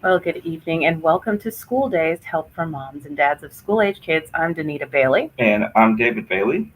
Well, good evening and welcome to School Days Help for Moms and Dads of School Age Kids. I'm Danita Bailey. And I'm David Bailey.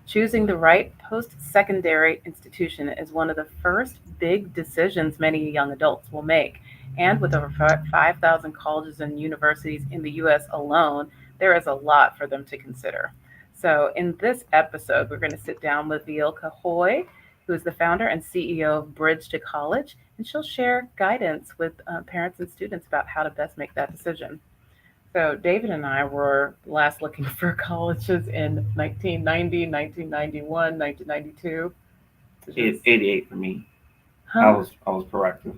Choosing the right post secondary institution is one of the first big decisions many young adults will make. And with over 5,000 colleges and universities in the US alone, there is a lot for them to consider. So, in this episode, we're going to sit down with Vielka Hoy, who is the founder and CEO of Bridge to College, and she'll share guidance with parents and students about how to best make that decision. So David and I were last looking for colleges in 1990, 1991, 1992. Which is, 88 for me. I huh? was I was proactive.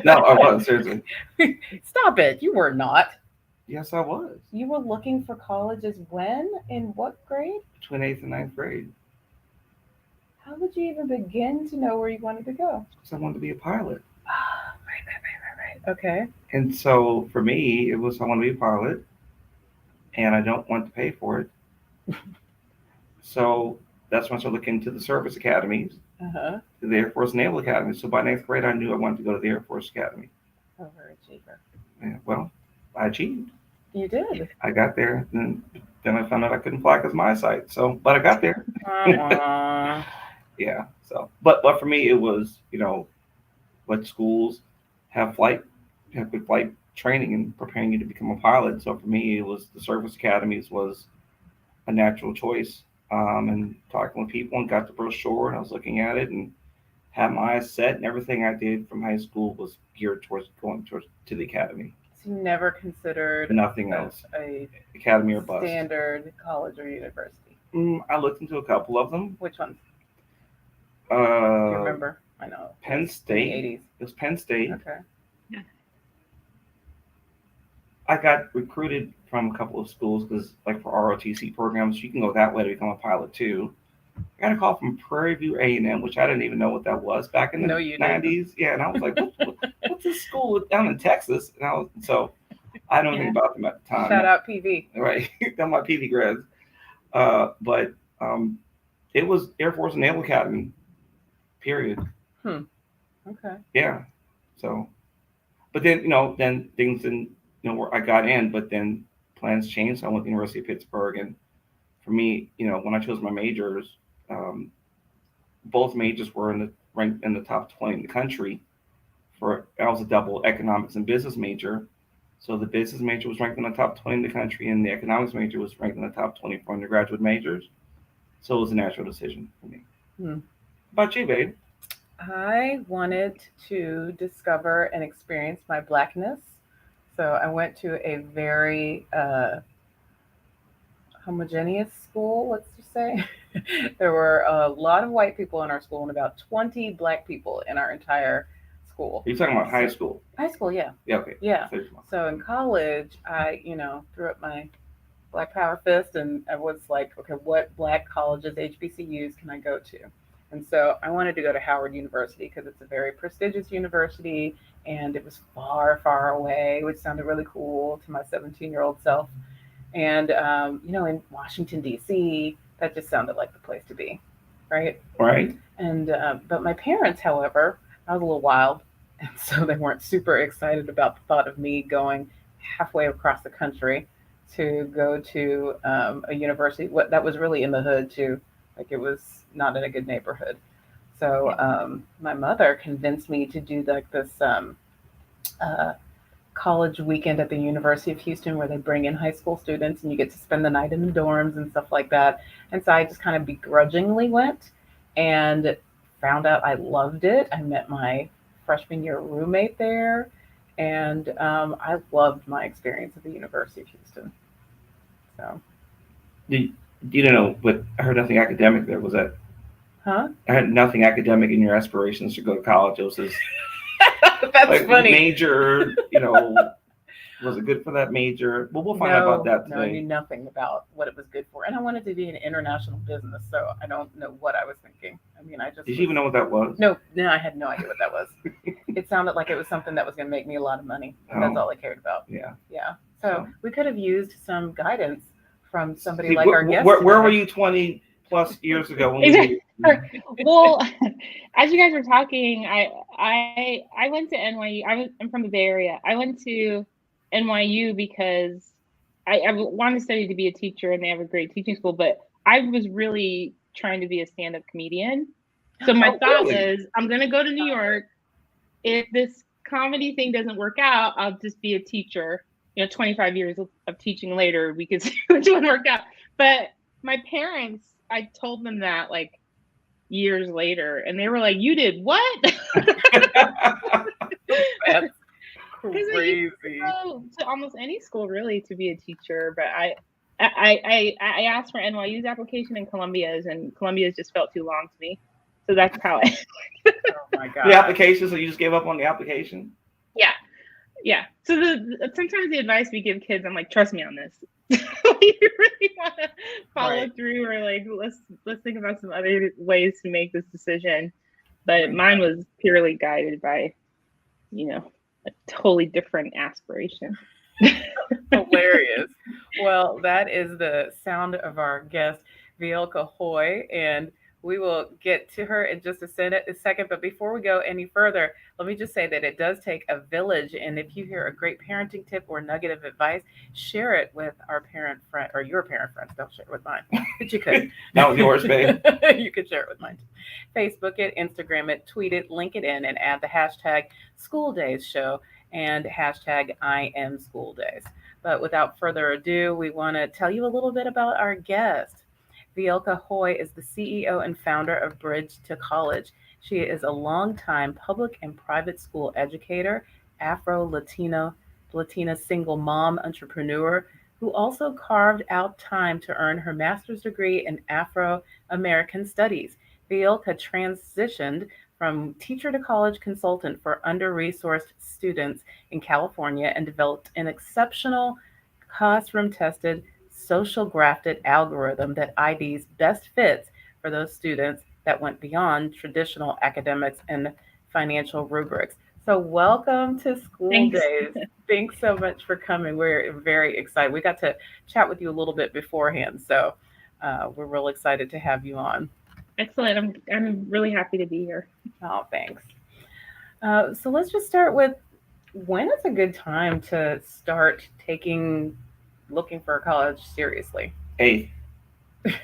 No, I was seriously. Stop it. You were not. Yes, I was. You were looking for colleges when? In what grade? Between eighth and ninth grade, How would you even begin to know where you wanted to go? because I wanted to be a pilot. Right. Okay. And so for me, it was I want to be a pilot, and I don't want to pay for it. So that's when I started looking into the service academies, Uh-huh. the Air Force Naval Academy. So by ninth grade, I knew I wanted to go to the Air Force Academy. Overachiever. Yeah, well, I achieved. You did. I got there, and then I found out I couldn't fly because my eyesight. So, but I got there. Uh-uh. Yeah. So, but for me, it was what schools have have good flight training and preparing you to become a pilot. So for me, it was the service academies was a natural choice. And talking with people and got the brochure and I was looking at it and had my eyes set and everything I did from high school was geared towards going towards to the academy. So you never considered Nothing else. a Academy or bust. standard college or university? I looked into a couple of them. Which ones? Do you Uh, remember? I know. Penn In the State. 80s. It was Penn State. Okay. I got recruited from a couple of schools because, like for ROTC programs, you can go that way to become a pilot too. I got a call from Prairie View A&M, which I didn't even know what that was back in the No, you didn't. '90s. Yeah, and I was like, "What's this school down in Texas?" And I don't know anything about them at the time. Shout out PV. Right, they're my PV grads. But it was Air Force and Naval Academy. Period. Hmm. Okay. Yeah. So, but then then things didn't where I got in, but then plans changed. So I went to the University of Pittsburgh, and for me, when I chose my majors, um, both majors were ranked in the top 20 in the country. For I was a double economics and business major, so the business major was ranked in the top 20 in the country, and the economics major was ranked in the top 20 for undergraduate majors. So it was a natural decision for me. Hmm. How about you, babe? I wanted to discover and experience my blackness. So I went to a very homogeneous school, let's just say. There were a lot of white people in our school and about 20 black people in our entire school. Are you talking about high So, school? high school, yeah. Yeah, okay. Yeah. So you're talking So in college, I, threw up my Black Power fist and I was like, okay, what black colleges, HBCUs can I go to? And so I wanted to go to Howard University because it's a very prestigious university and it was far, far away, which sounded really cool to my 17-year-old self. And, in Washington, D.C., that just sounded like the place to be, right? about. Right. And, but my parents, however, I was a little wild. And so they weren't super excited about the thought of me going halfway across the country to go to a university that was really in the hood too. Like it was not in a good neighborhood. So my mother convinced me to do like this uh, college weekend at the University of Houston where they bring in high school students and you get to spend the night in the dorms and stuff like that. And so I just kind of begrudgingly went and found out I loved it. I met my freshman year roommate there, and I loved my experience at the University of Houston. So, You, you don't know, but I heard nothing academic there. Was that? huh? I had nothing academic in your aspirations to go to college. It was just That's like funny. major, was it good for that major? Well, we'll find out about that No, I knew today. nothing about what it was good for, and I wanted to be in international business, so I don't know what I was thinking. I mean, I just Did was, you even know what that was? no, I had no idea what that was. It sounded like it was something that was going to make me a lot of money. And that's Oh, all I cared about. yeah. Yeah. So So, we could have used some guidance from somebody see, like our guest where were today. you 20 plus years ago when we Well, as you guys were talking, I went to NYU. I'm from the Bay Area. I went to NYU because I wanted to study to be a teacher, and they have a great teaching school. But I was really trying to be a stand-up comedian. So my Oh, thought really? was, I'm gonna go to New York. If this comedy thing doesn't work out, I'll just be a teacher. 25 years of teaching later, we could see which one worked out. But my parents, I told them that like years later, and they were like, "You did what?" That's Because crazy. go to almost any school really to be a teacher, but I asked for NYU's application and Columbia's, and Columbia's just felt too long to me, so that's how I. Oh my The God. application, so you just gave up on the application? Yeah, yeah. So sometimes the advice we give kids, I'm like, trust me on this. You really want to follow Right. through, or like let's think about some other ways to make this decision. But Right. mine was purely guided by, a totally different aspiration. Hilarious. Well, that is the sound of our guest, Vielka Hoy, and we will get to her in just a second. But before we go any further, let me just say that it does take a village. And if you hear a great parenting tip or nugget of advice, share it with our parent friend or your parent friends. Don't share it with mine, but you could. That was yours, babe. You could share it with mine too. Facebook it, Instagram it, tweet it, link it in, and add the hashtag School Days Show and hashtag I am School Days. But without further ado, we want to tell you a little bit about our guest. Vielka Hoy is the CEO and founder of Bridge to College. She is a longtime public and private school educator, Afro Latina single mom entrepreneur who also carved out time to earn her master's degree in Afro American Studies. Vielka transitioned from teacher to college consultant for under resourced students in California and developed an exceptional classroom tested social grafted algorithm that IDs best fits for those students that went beyond traditional academics and financial rubrics. So, welcome to School Thanks. Days. Thanks so much for coming. We're very excited. We got to chat with you a little bit beforehand, so we're real excited to have you on. Excellent. I'm really happy to be here. Oh, thanks. So let's just start with when is a good time to start looking for a college seriously, Hey,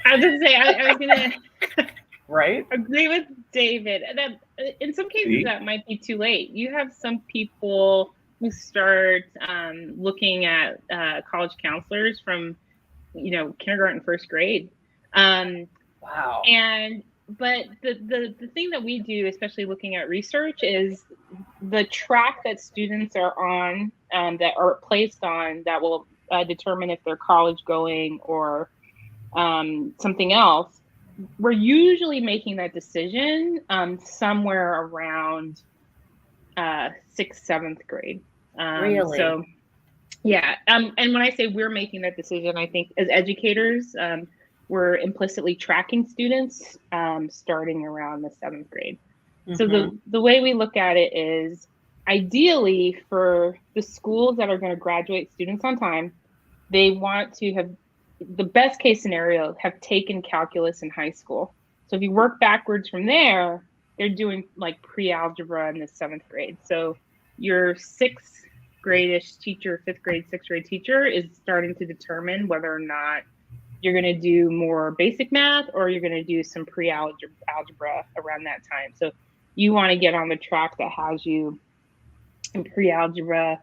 I was gonna say I was gonna right? agree with David that in some cases see? that might be too late. You have some people who start looking at college counselors from kindergarten, first grade. Um, Wow. and but the thing that we do, especially looking at research, is the track that students are on, that are placed on, that will determine if they're college going or something else. We're usually making that decision somewhere around sixth, seventh grade. Really? So yeah, and when I say we're making that decision, I think as educators, we're implicitly tracking students starting around the seventh grade. So Mm-hmm. the way we look at it is, ideally for the schools that are going to graduate students on time, they want to have, the best case scenario, have taken calculus in high school. So if you work backwards from there, they're doing like pre-algebra in the seventh grade. So your sixth grade-ish teacher, fifth grade, sixth grade teacher is starting to determine whether or not you're going to do more basic math or you're going to do some pre-algebra around that time. So you want to get on the track that has you in pre-algebra,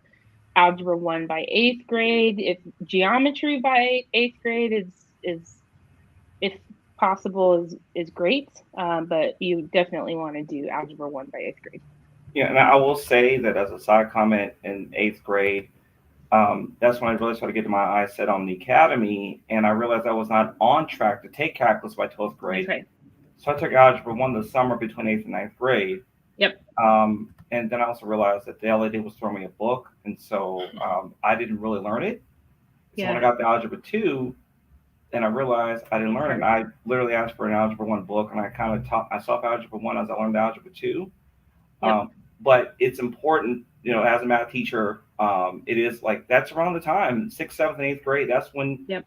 algebra 1 by 8th grade. If geometry by 8th grade is if possible is great, but you definitely want to do algebra 1 by 8th grade. Yeah, and I will say that as a side comment in eighth grade, that's when I really started getting my eyes set on the academy, and I realized I was not on track to take calculus by 12th That's grade. right. So I took algebra 1 the summer between 8th and ninth grade. Yep. And then I also realized that the LA did was throw me a book, and so I didn't really learn it. So when I Yeah. got to algebra 2, and I realized I didn't It's learn it, hard. I literally asked for an algebra 1 book, and I kind of taught myself algebra 1 as I learned algebra 2. Yep. But it's important, as a math teacher, it is like that's around the time, sixth, seventh, and eighth grade. That's when Yep.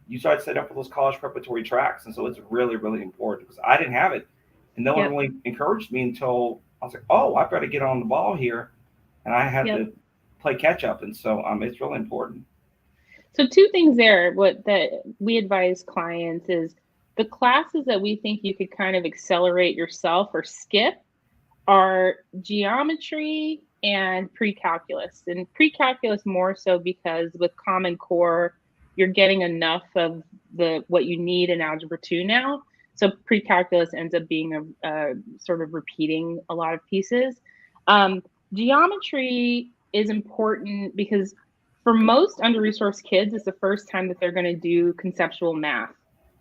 you start setting up for those college preparatory tracks. And so it's really, really important because I didn't have it. and no one really encouraged me until I was like, oh, I better get on the ball here, and I had to play catch up, and so it's really important. So 2 things there. What that we advise clients is the classes that we think you could kind of accelerate yourself or skip are geometry and pre-calculus. And pre-calculus more so because with Common Core, you're getting enough of what you need in Algebra 2 now. So pre-calculus ends up being a sort of repeating a lot of pieces. Geometry is important because for most under-resourced kids, it's the first time that they're going to do conceptual math,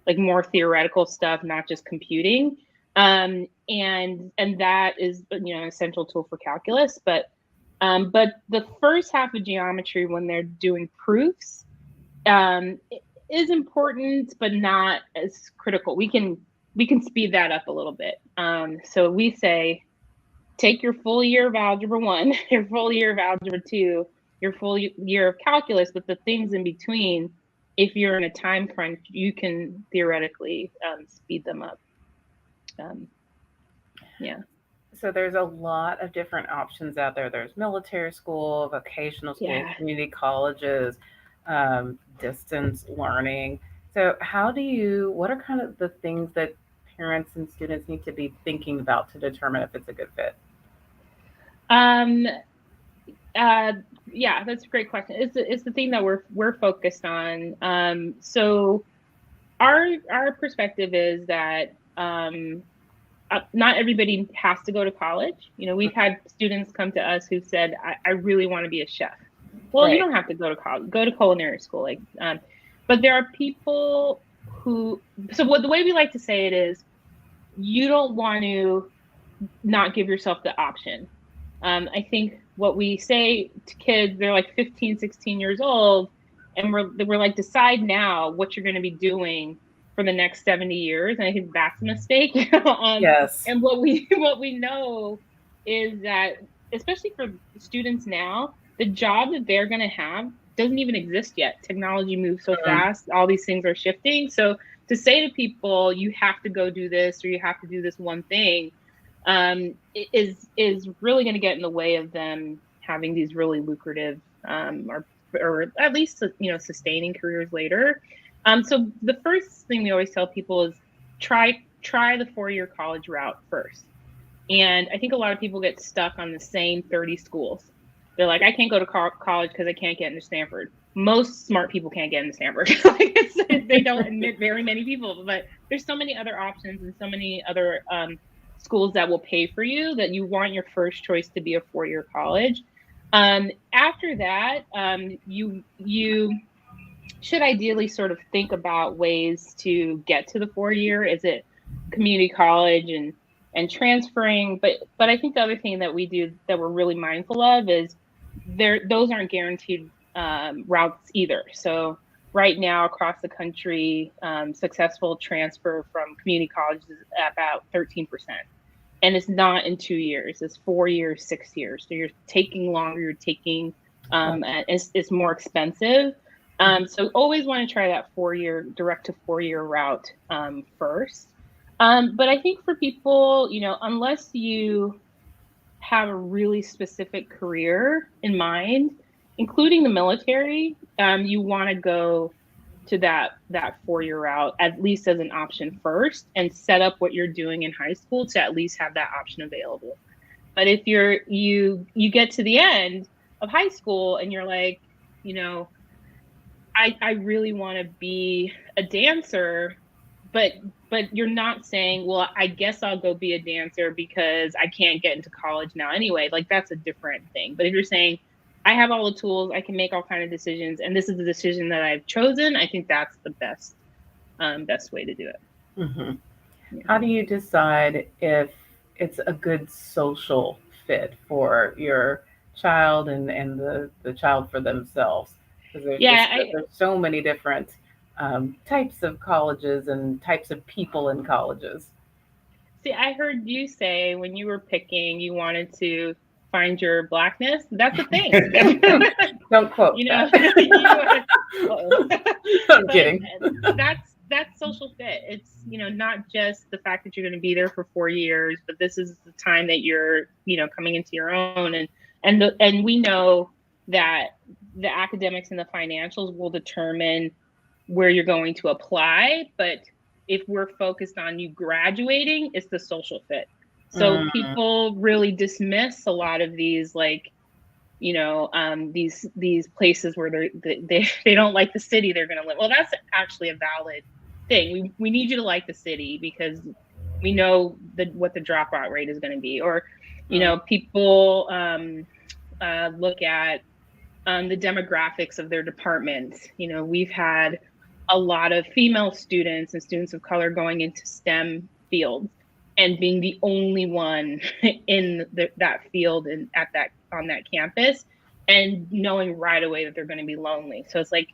like more theoretical stuff, not just computing. And that is, an essential tool for calculus. But the first half of geometry, when they're doing proofs, is important, but not as critical. We can speed that up a little bit. So we say, take your full year of Algebra 1, your full year of Algebra 2, your full year of calculus, but the things in between, if you're in a time crunch, you can theoretically speed them up. So there's a lot of different options out there. There's military school, vocational school, community colleges, distance learning. So what are kind of the things that parents and students need to be thinking about to determine if it's a good fit? Yeah, that's a great question. It's the thing that we're focused on. So our perspective is that not everybody has to go to college. We've had students come to us who said, I really want to be a chef. Well, you don't have to go to college. Go to culinary school. But there are people who. So the way we like to say it is, you don't want to not give yourself the option. I think what we say to kids, they're like 15, 16 years old, and we're like, decide now what you're going to be doing for the next 70 years. And I think that's a mistake. Yes. And what we know is that, especially for students now, the job that they're going to have doesn't even exist yet. Technology moves so fast. All these things are shifting. So to say to people, you have to go do this, or you have to do this one thing, is really going to get in the way of them having these really lucrative, or at least, sustaining careers later. So the first thing we always tell people is try the 4-year college route first. And I think a lot of people get stuck on the same 30 schools. They're like, I can't go to college because I can't get into Stanford. Most smart people can't get into Stanford. They don't admit very many people, but there's so many other options and so many other schools that will pay for you that you want your first choice to be a 4-year college. After that, you should ideally sort of think about ways to get to the 4-year. Is it community college and transferring? But I think the other thing that we do that we're really mindful of is those aren't guaranteed routes either. So right now across the country, successful transfer from community colleges is about 13%. And it's not in 2 years, it's 4 years, 6 years. So you're taking longer, you're taking, it's more expensive. So always want to try that direct to 4-year route first. But I think for people, unless you have a really specific career in mind, including the military, you want to go to that 4-year route, at least as an option first, and set up what you're doing in high school to at least have that option available. But if you get to the end of high school and you're like, I really want to be a dancer, but you're not saying, well, I guess I'll go be a dancer because I can't get into college now anyway. Like, that's a different thing. But if you're saying, I have all the tools, I can make all kinds of decisions, and this is the decision that I've chosen, I think that's the best way to do it. Mm-hmm. Yeah. How do you decide if it's a good social fit for your child and the child for themselves? Because there's so many different types of colleges and types of people in colleges. See, I heard you say when you were picking, you wanted to find your Blackness. That's the thing. Don't quote that. I'm kidding. that's social fit. It's, not just the fact that you're going to be there for 4 years, but this is the time that you're, coming into your own. And we know that the academics and the financials will determine where you're going to apply. But if we're focused on you graduating, it's the social fit. So people really dismiss a lot of these, like, these places where they don't like the city they're going to live. Well, that's actually a valid thing. We need you to like the city because we know what the dropout rate is going to be. Or, people look at the demographics of their departments. We've had a lot of female students and students of color going into STEM fields and being the only one in that field and on that campus, and knowing right away that they're going to be lonely. So it's like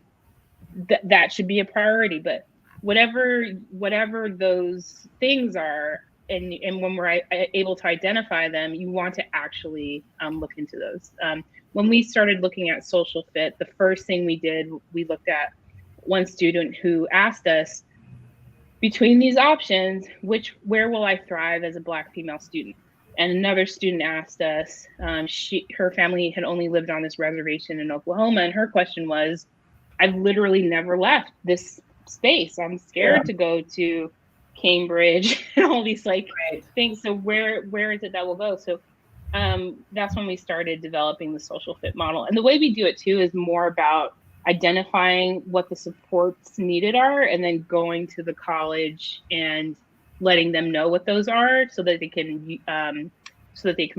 that should be a priority. But whatever those things are, and when we're able to identify them, you want to actually look into those. When we started looking at social fit, the first thing we did, we looked at one student who asked us, between these options, where will I thrive as a Black female student? And another student asked us, her family had only lived on this reservation in Oklahoma, and her question was, I've literally never left this space. I'm scared to go to Cambridge and all these things. So where is it that we'll go? So that's when we started developing the social fit model. And the way we do it too is more about identifying what the supports needed are, and then going to the college and letting them know what those are, so that they can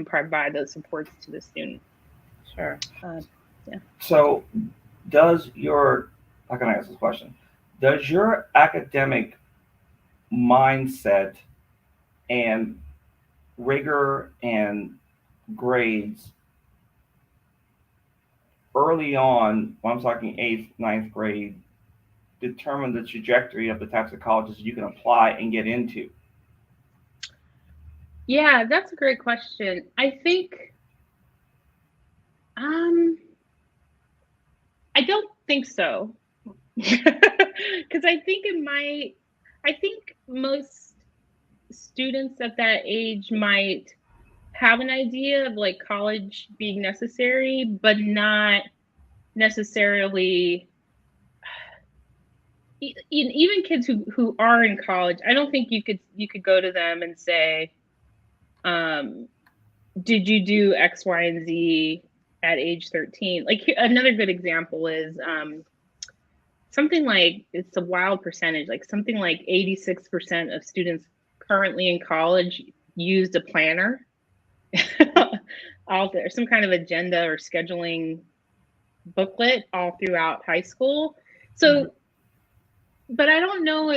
provide those supports to the student. Sure. So, how can I ask this question? Does your academic mindset and rigor and grades early on, when I'm talking 8th, 9th grade, determine the trajectory of the types of colleges you can apply and get into? Yeah, that's a great question. I think, I don't think so. Because I think most students at that age might have an idea of like college being necessary, but not necessarily. Even kids who are in college, I don't think you could go to them and say, did you do X, Y, and Z at age 13? Like, another good example is something like, it's a wild percentage, like something like 86% of students currently in college used a planner out there, some kind of agenda or scheduling booklet all throughout high school. So, but I don't know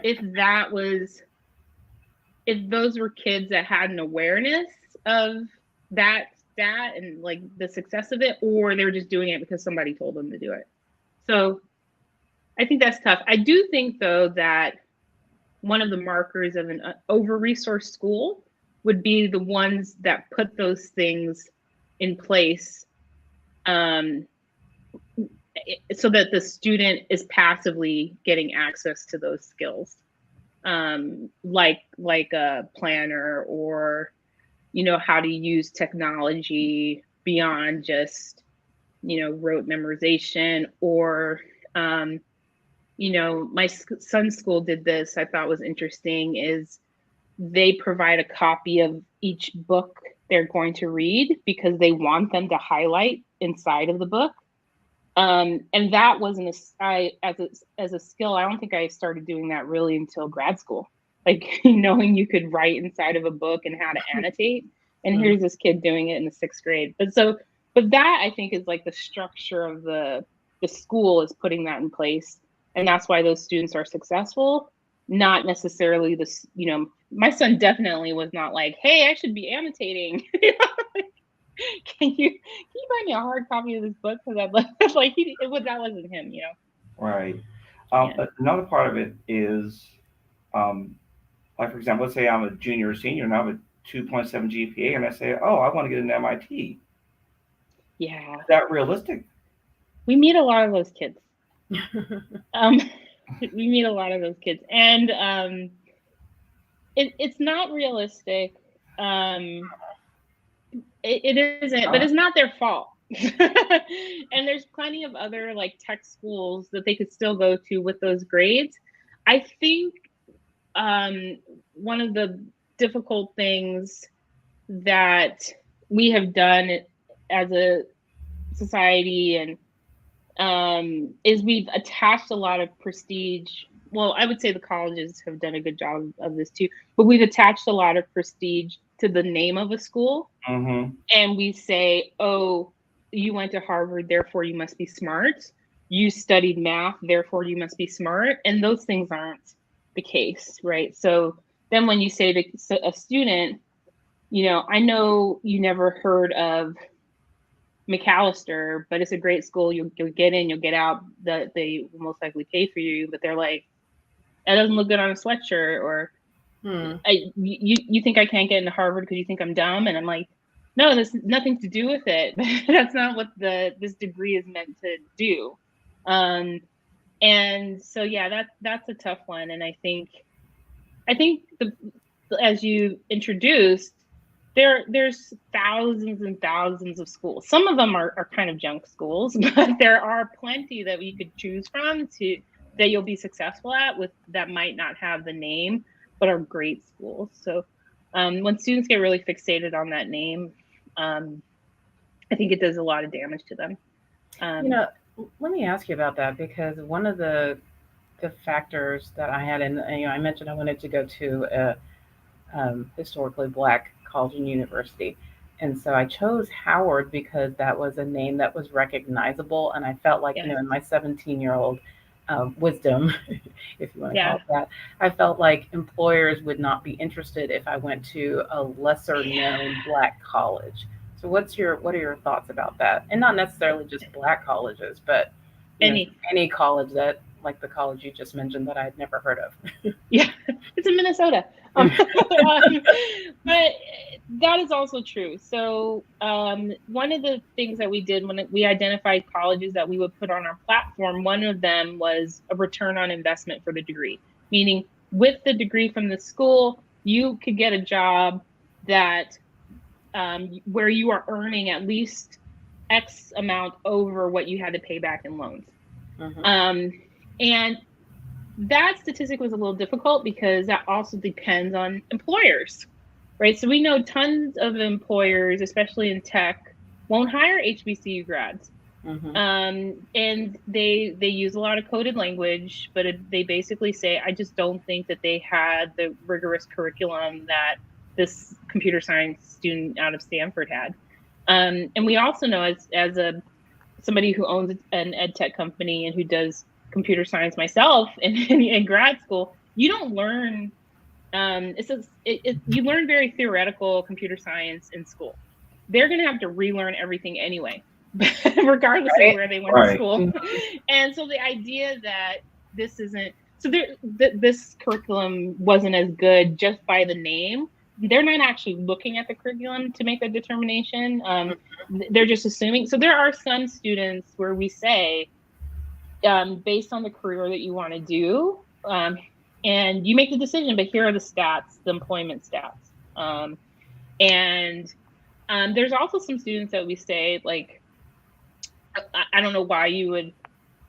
if those were kids that had an awareness of that stat and like the success of it, or they were just doing it because somebody told them to do it. So I think that's tough. I do think, though, that one of the markers of an over-resourced school would be the ones that put those things in place, so that the student is passively getting access to those skills, like a planner, or how to use technology beyond just rote memorization. Or my son's school did this, I thought was interesting, is they provide a copy of each book they're going to read because they want them to highlight inside of the book. And that wasn't as a skill. I don't think I started doing that really until grad school. Like, knowing you could write inside of a book and how to annotate. And here's this kid doing it in the 6th grade. But that, I think, is like the structure of the school is putting that in place. And that's why those students are successful. Not necessarily this, my son definitely was not like, hey, I should be annotating. Can you buy me a hard copy of this book? Because I'd like, that wasn't him, Right. Another part of it is, like, for example, let's say I'm a junior or senior and I have a 2.7 GPA, and I say, oh, I want to get into MIT. Yeah. Is that realistic? We meet a lot of those kids. We meet a lot of those kids, and it's not realistic. It isn't, but it's not their fault. And there's plenty of other like tech schools that they could still go to with those grades. I think one of the difficult things that we have done as a society and is we've attached a lot of prestige. Well, I would say the colleges have done a good job of this too, but we've attached a lot of prestige to the name of a school. Mm-hmm. And we say, oh, you went to Harvard, therefore you must be smart. You studied math, therefore you must be smart. And those things aren't the case, right? So then when you say to a student, I know you never heard of McAllister, but it's a great school. You'll get in, you'll get out. That they will most likely pay for you, but they're like, that doesn't look good on a sweatshirt. Or you think I can't get into Harvard because you think I'm dumb? And I'm like, no, there's nothing to do with it. That's not what this degree is meant to do. And so yeah, that's a tough one. And I think as you introduced, there's thousands and thousands of schools. Some of them are kind of junk schools, but there are plenty that we could choose from that you'll be successful at that might not have the name, but are great schools. So when students get really fixated on that name, I think it does a lot of damage to them. Let me ask you about that, because one of the factors that I had, and I mentioned I wanted to go to a historically Black college and university. And so I chose Howard because that was a name that was recognizable. And I felt like, in my 17-year-old wisdom, if you want to call it that, I felt like employers would not be interested if I went to a lesser known Black college. So what are your thoughts about that? And not necessarily just Black colleges, but any college that, like the college you just mentioned, that I'd never heard of. Yeah, it's in Minnesota. But that is also true. So one of the things that we did when we identified colleges that we would put on our platform, one of them was a return on investment for the degree, meaning with the degree from the school, you could get a job that where you are earning at least X amount over what you had to pay back in loans. Mm-hmm. And that statistic was a little difficult because that also depends on employers, right? So we know tons of employers, especially in tech, won't hire HBCU grads. Mm-hmm. And they use a lot of coded language, but they basically say, I just don't think that they had the rigorous curriculum that this computer science student out of Stanford had. And we also know as somebody who owns an ed tech company and who does computer science myself in grad school, you don't learn. You learn very theoretical computer science in school. They're going to have to relearn everything anyway, regardless of where they went to school. And so the idea that this isn't this curriculum wasn't as good just by the name. They're not actually looking at the curriculum to make a determination. They're just assuming. So there are some students where we say, based on the career that you want to do, and you make the decision, but here are the stats, the employment stats. And there's also some students that we say, like, I don't know why you would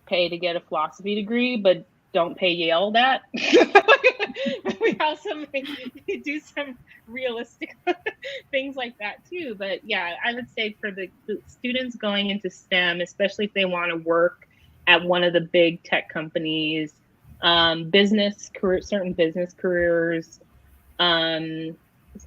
pay to get a philosophy degree, but don't pay Yale that. We also do some realistic things like that too. But yeah, I would say for the students going into STEM, especially if they want to work at one of the big tech companies, certain business careers,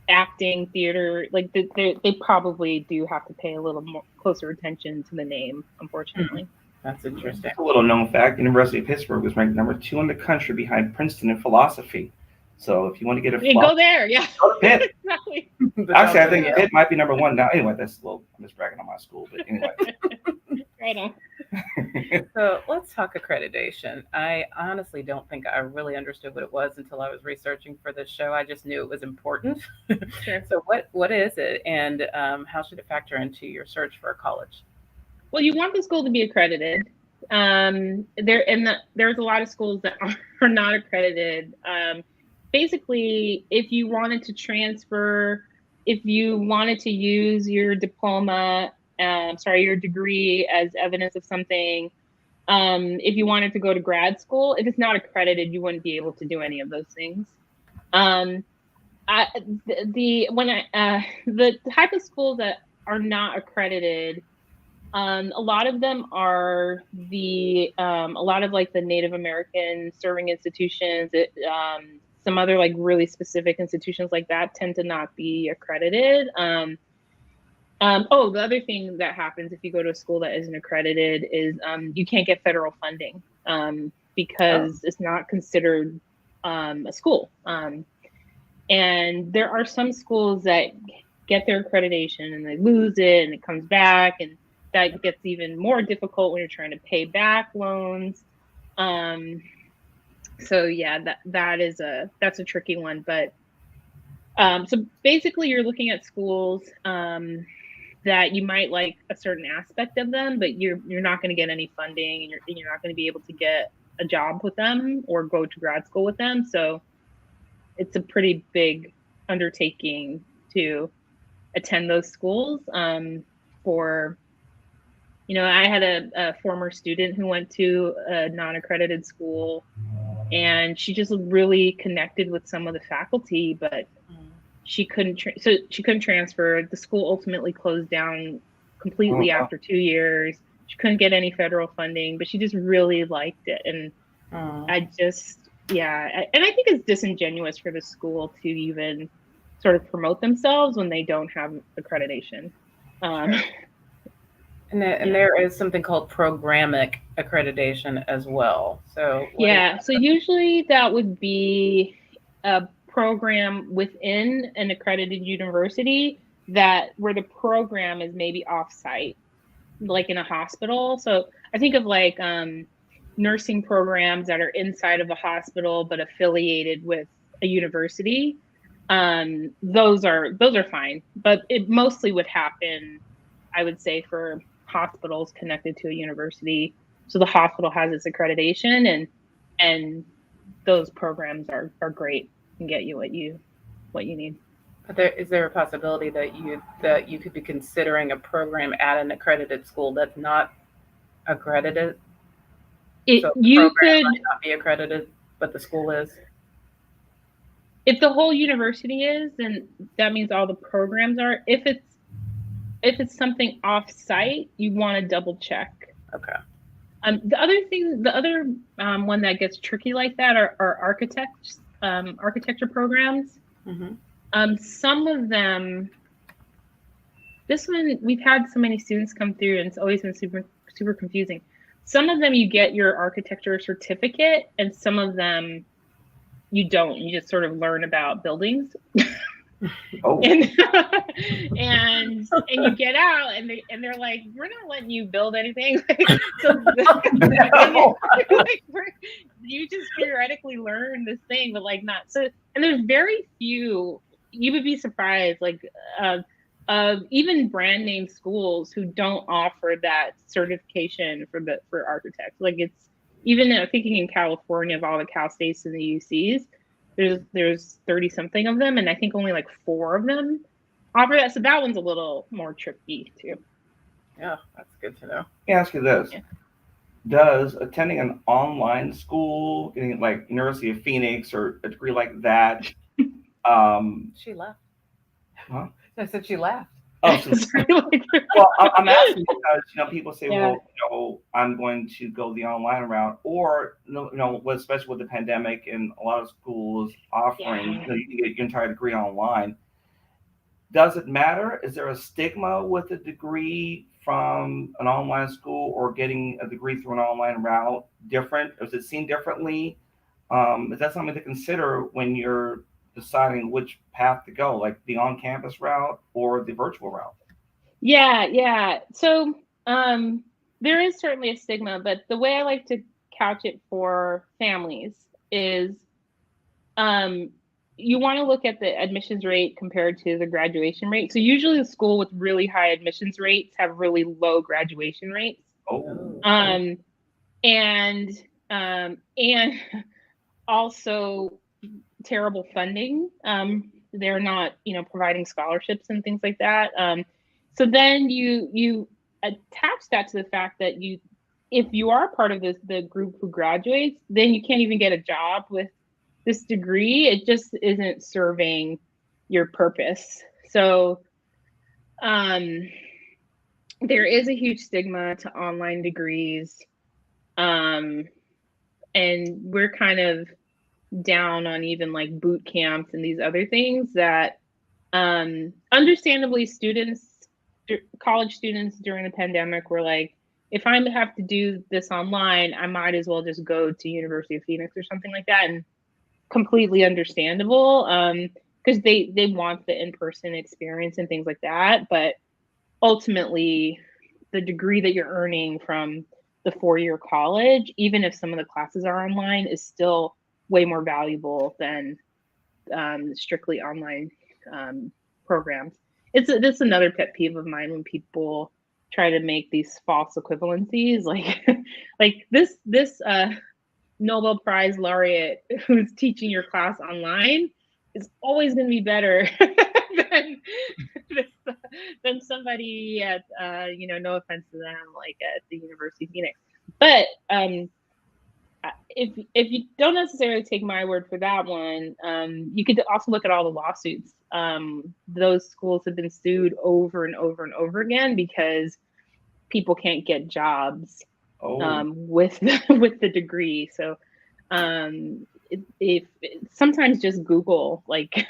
acting, theater, like they probably do have to pay a little more closer attention to the name, unfortunately. That's interesting. A little known fact: University of Pittsburgh was ranked number 2 in the country behind Princeton in philosophy. So if you want to get go there, yeah. Go to Pitt. Exactly. Actually, I think Pitt might be number 1 now. Anyway, I'm just bragging on my school, but anyway. Right on. So let's talk accreditation. I honestly don't think I really understood what it was until I was researching for this show. I just knew it was important. Sure. So what is it, and how should it factor into your search for a college? Well, you want the school to be accredited. There's a lot of schools that are not accredited. Basically, if you wanted to transfer, if you wanted to use your diploma, your degree as evidence of something, if you wanted to go to grad school, if it's not accredited, you wouldn't be able to do any of those things. The type of schools that are not accredited, a lot of them are a lot of like the Native American serving institutions. Some other like really specific institutions like that tend to not be accredited. The other thing that happens if you go to a school that isn't accredited is you can't get federal funding because it's not considered a school. And there are some schools that get their accreditation and they lose it and it comes back, and that gets even more difficult when you're trying to pay back loans. So yeah, that's a tricky one. But so basically you're looking at schools that you might like a certain aspect of them, but you're not going to get any funding, and you're not going to be able to get a job with them or go to grad school with them. So it's a pretty big undertaking to attend those schools. I had a former student who went to a non-accredited school, and she just really connected with some of the faculty, but she couldn't transfer. The school ultimately closed down completely after 2 years. She couldn't get any federal funding, but she just really liked it. And I think it's disingenuous for the school to even sort of promote themselves when they don't have accreditation. And there is something called Programic Accreditation as well. So so usually that would be a program within an accredited university where the program is maybe off-site, like in a hospital. So I think of like nursing programs that are inside of a hospital but affiliated with a university. Those are fine, but it mostly would happen, I would say, for hospitals connected to a university. So the hospital has its accreditation, and those programs are great and get you what you need. But is there a possibility that you could be considering a program at an accredited school that's not accredited? So the program might not be accredited, but the school is. If the whole university is, then that means all the programs are. If it's something off-site, you want to double check. Okay. The other one that gets tricky like that are architecture programs. Mm-hmm. Some of them. This one, we've had so many students come through, and it's always been super, super confusing. Some of them you get your architecture certificate, and some of them you don't. You just sort of learn about buildings. Oh. and you get out, and they're like, we're not letting you build anything. You just theoretically learn this thing, but like not so. And there's very few. You would be surprised, like even brand name schools who don't offer that certification for architects. Like it's even thinking in California, of all the Cal States and the UCs, there's 30 something of them, and I think only like 4 of them offer that. So that one's a little more tricky too. Yeah, that's good to know. Let me ask you this. Yeah. Does attending an online school, getting like University of Phoenix or a degree like that, she left. Huh? I said she left. Oh, well, I'm asking because people say, well, I'm going to go the online route, or especially with the pandemic and a lot of schools offering, you can get your entire degree online. Does it matter? Is there a stigma with a degree from an online school or getting a degree through an online route different? Is it seen differently? Is that something to consider when you're deciding which path to go, like the on-campus route or the virtual route? Yeah. So there is certainly a stigma, but the way I like to couch it for families is you want to look at the admissions rate compared to the graduation rate. So usually the school with really high admissions rates have really low graduation rates. and and also terrible funding. They're not, providing scholarships and things like that. So then you attach that to the fact that if you are part of the group who graduates, then you can't even get a job with this degree. It just isn't serving your purpose. So there is a huge stigma to online degrees. And we're kind of down on even like boot camps and these other things that understandably college students during the pandemic were like, if I have to do this online, I might as well just go to University of Phoenix or something like that. And completely understandable, because they want the in-person experience and things like that. But ultimately, the degree that you're earning from the 4-year college, even if some of the classes are online, is still way more valuable than strictly online programs. It's another pet peeve of mine when people try to make these false equivalencies, like this Nobel Prize laureate who's teaching your class online is always going to be better than than somebody at no offense to them, like at the University of Phoenix. But if you don't necessarily take my word for that one, you could also look at all the lawsuits. Those schools have been sued over and over and over again because people can't get jobs with the degree. So if sometimes just Google like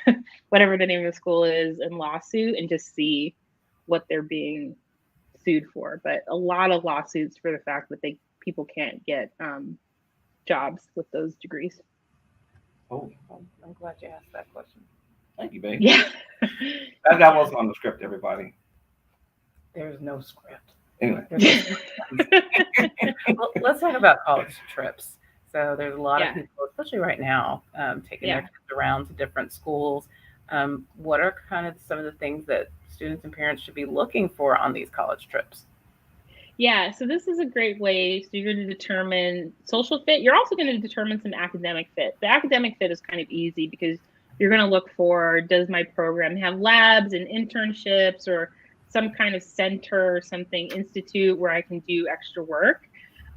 whatever the name of the school is and lawsuit and just see what they're being sued for. But a lot of lawsuits for the fact that people can't get jobs with those degrees. Oh, I'm glad you asked that question. Thank you, babe. Yeah. that wasn't on the script, everybody. There's no script. Anyway. Well, let's talk about college trips. So there's a lot of people, especially right now, taking their kids around to different schools. What are kind of some of the things that students and parents should be looking for on these college trips? Yeah, so this is a great way. So you're going to determine social fit. You're also going to determine some academic fit. The academic fit is kind of easy because you're going to look for, does my program have labs and internships or some kind of center or something, institute where I can do extra work.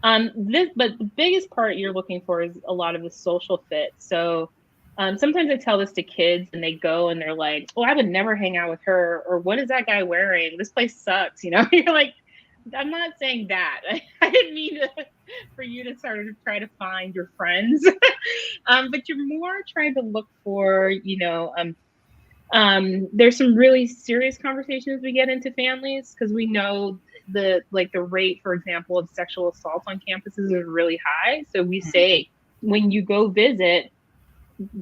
But the biggest part you're looking for is a lot of the social fit. So sometimes I tell this to kids and they go and they're like, oh, I would never hang out with her. Or what is that guy wearing? This place sucks. You're like, I'm not saying that. I didn't mean for you to sort of try to find your friends, but you're more trying to look for, there's some really serious conversations we get into families because we know the rate, for example, of sexual assault on campuses is really high. So we say, when you go visit,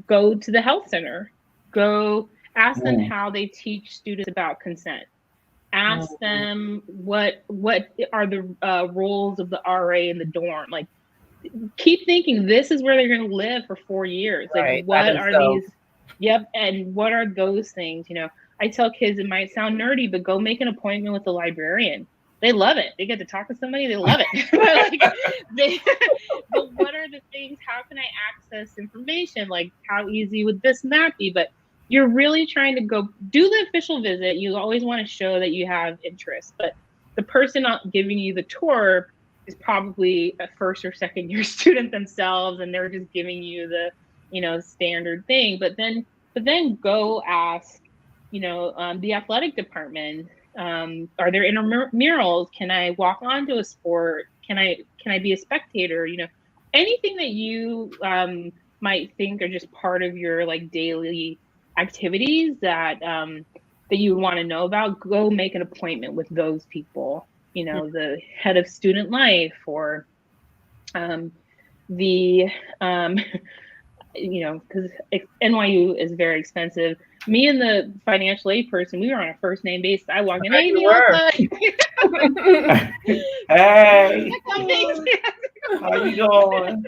go to the health center, go ask them how they teach students about consent. Ask them what are the roles of the RA in the dorm. Like, keep thinking this is where they're going to live for 4 years. Right. Like, what are these? Yep, and what are those things? I tell kids it might sound nerdy, but go make an appointment with the librarian. They love it. They get to talk to somebody. They love it. But what are the things? How can I access information? Like, how easy would this and that be? But you're really trying to go do the official visit. You always want to show that you have interest, but the person not giving you the tour is probably a first or second year student themselves, and they're just giving you the, standard thing. But then go ask, the athletic department, are there intramurals? Can I walk onto a sport? Can I be a spectator? Anything that you might think are just part of your like daily activities that you want to know about, go make an appointment with those people, the head of student life or because NYU is very expensive. Me and the financial aid person, we were on a first name basis. I walk in, hey, hey, how you doing?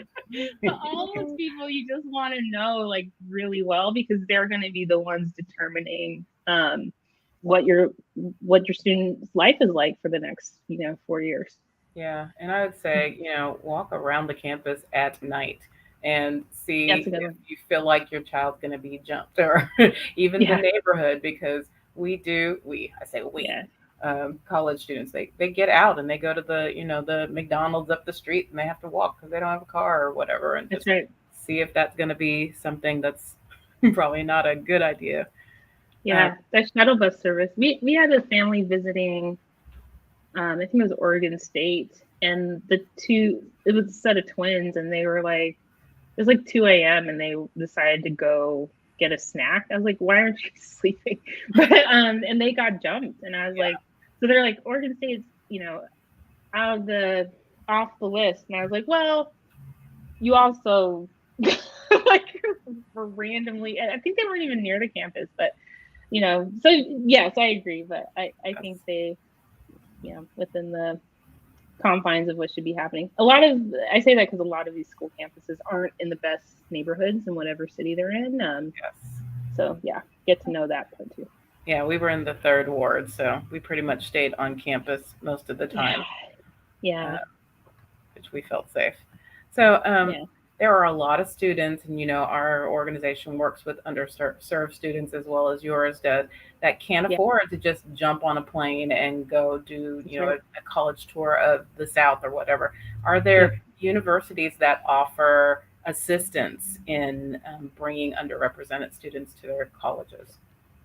All those people you just want to know like really well because they're going to be the ones determining what your student's life is like for the next 4 years. Yeah, and I would say, walk around the campus at night and That's see a good if one. you feel like your child's going to be jumped, or even the Yeah. neighborhood, because I say we, Yeah. college students, they get out and they go to the McDonald's up the street, and they have to walk because they don't have a car or whatever, and That's just right. see if that's going to be something that's probably not a good idea. Um, Yeah. That shuttle bus service. We had a family visiting, I think it was Oregon State, and it was a set of twins, and they were like, it was like 2 a.m. and they decided to go get a snack. I was like, why aren't you sleeping? But and they got jumped, and I was yeah, like, so they're like, Oregon State's, out of the off the list, and I was like, well, you also like were randomly. I think they weren't even near the campus, but so yes, I agree, but I that's, think they, within the confines of what should be happening. A lot of I say that because a lot of these school campuses aren't in the best neighborhoods in whatever city they're in. yes. So yeah, get to know that part too. Yeah, we were in the third ward, so we pretty much stayed on campus most of the Yeah, time, yeah, which we felt safe. So yeah, there are a lot of students, and our organization works with underserved students as well as yours does, that can't yeah. afford to just jump on a plane and go do That's right. a college tour of the South or whatever. Are Yep, there universities that offer assistance in bringing underrepresented students to their colleges?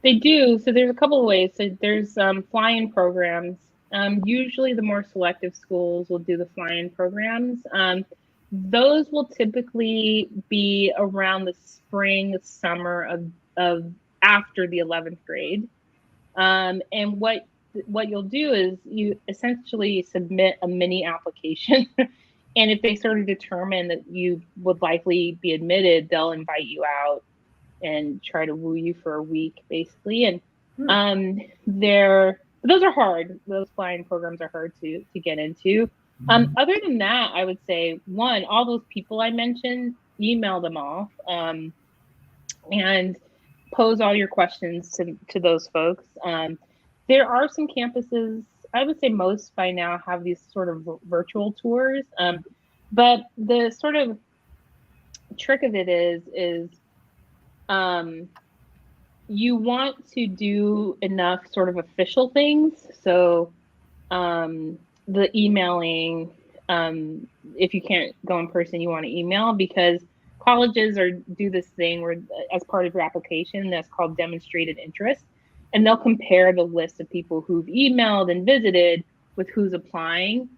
they do. So there's a couple of ways. So there's fly-in programs. Usually, the more selective schools will do the fly-in programs. Those will typically be around the spring, summer of after the 11th grade. And what you'll do is you essentially submit a mini application, and if they sort of determine that you would likely be admitted, they'll invite you out and try to woo you for a week, basically. And Hmm. they're those are hard. Those flying programs are hard to get into. Other than that, I would say one, all those people I mentioned, email them off. And pose all your questions to those folks. There are some campuses, I would say most by now have these sort of virtual tours. But the sort of trick of it is um, you want to do enough sort of official things. So um, the emailing, if you can't go in person, you want to email because colleges are do this thing where as part of your application that's called demonstrated interest, and they'll compare the list of people who've emailed and visited with who's applying,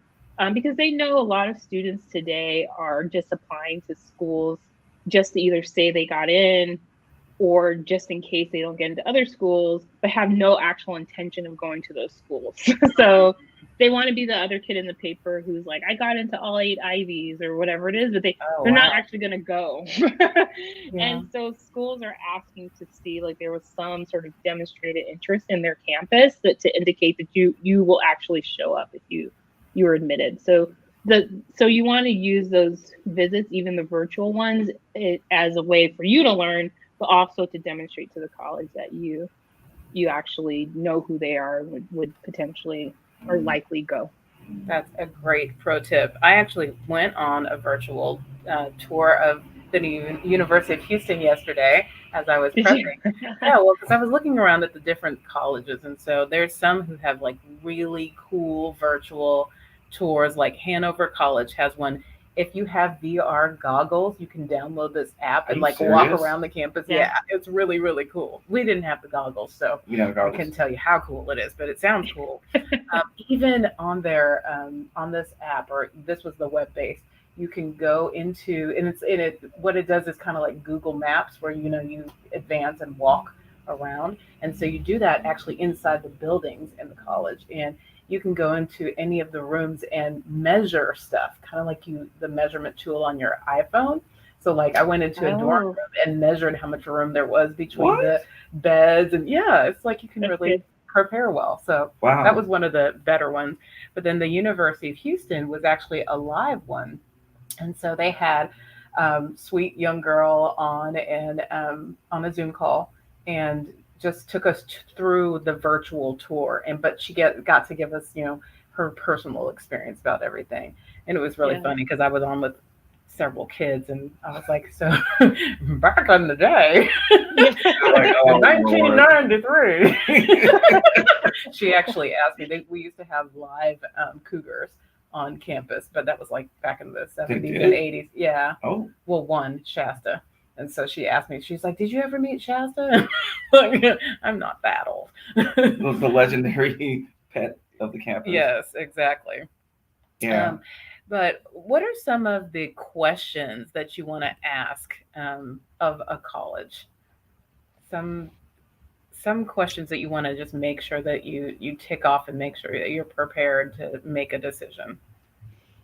because they know a lot of students today are just applying to schools just to either say they got in or just in case they don't get into other schools, but have no actual intention of going to those schools. So they want to be the other kid in the paper who's like, I got into all 8 Ivies or whatever it is, but Oh they're not wow. actually going to go. Yeah. And so schools are asking to see like there was some sort of demonstrated interest in their campus that to indicate that you will actually show up if you are admitted. So you want to use those visits, even the virtual ones, as a way for you to learn, but also to demonstrate to the college that you actually know who they are and would potentially or likely go. That's a great pro tip. I actually went on a virtual tour of the University of Houston yesterday as I was Did you? prepping. Yeah, well, because I was looking around at the different colleges, and so there's some who have like really cool virtual tours. Like Hanover College has one. If you have VR goggles, you can download this app Are and you like walk serious? around the campus. Yeah. Yeah, it's really, really cool. We didn't have the goggles, so I Regardless. couldn't tell you how cool it is, but it sounds cool. Even on their on this app, or this was the web based, you can go into, and it's in it. What it does is kind of like Google Maps, where you advance and walk around, and so you do that actually inside the buildings in the college, and you can go into any of the rooms and measure stuff, kind of like the measurement tool on your iPhone. So like I went into a dorm Oh, room and measured how much room there was between What? the beds, and yeah, it's like you can that's really good. prepare well. So that Wow. was one of the better ones. But then the University of Houston was actually a live one, and so they had sweet young girl on and on a Zoom call, and just took us through the virtual tour. And but she got to give us, her personal experience about everything. And it was really Yeah. funny because I was on with several kids, and I was like, so back in the day, Yeah. Like, in oh Lord. 1993, she actually asked me. We used to have live cougars on campus, but that was like back in the They 70s and did? 80s. Yeah, Oh, well, one Shasta. And so she asked me, she's like, "Did you ever meet Shasta?" Like, I'm not that old. the legendary pet of the campus. Yes, exactly. Yeah. Um, but what are some of the questions that you want to ask of a college? Some some questions that you want to just make sure that you tick off and make sure that you're prepared to make a decision.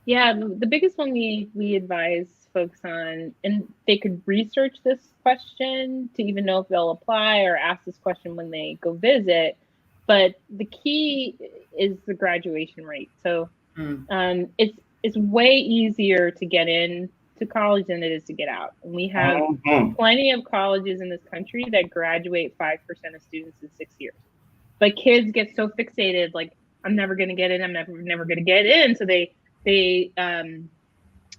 Yeah, the biggest one we advise folks on, and they could research this question to even know if they'll apply or ask this question when they go visit. But the key is the graduation rate. So Mm. it's way easier to get in to college than it is to get out. And we have Hmm. plenty of colleges in this country that graduate 5% of students in 6 years. But kids get so fixated, like, I'm never going to get in, I'm never going to get in. So they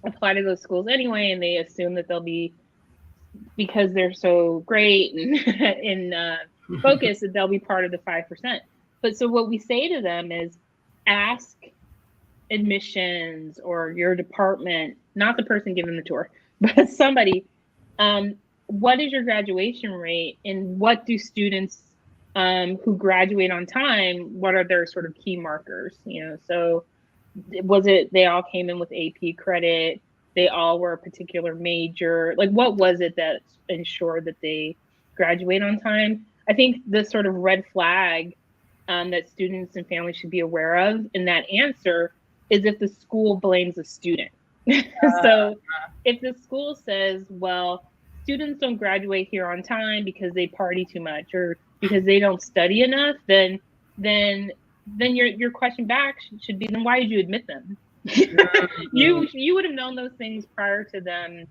apply to those schools anyway, and they assume that they'll be, because they're so great and in focus, that they'll be part of the 5%. But so what we say to them is, ask admissions or your department, not the person giving the tour, but somebody, um, what is your graduation rate, and what do students who graduate on time, what are their sort of key markers? So was it they all came in with AP credit? They all were a particular major? Like, what was it that ensured that they graduate on time? I think the sort of red flag that students and families should be aware of in that answer is if the school blames the student. So if the school says, well, students don't graduate here on time because they party too much or because they don't study enough, then your question back should be, then why did you admit them? You would have known those things prior to them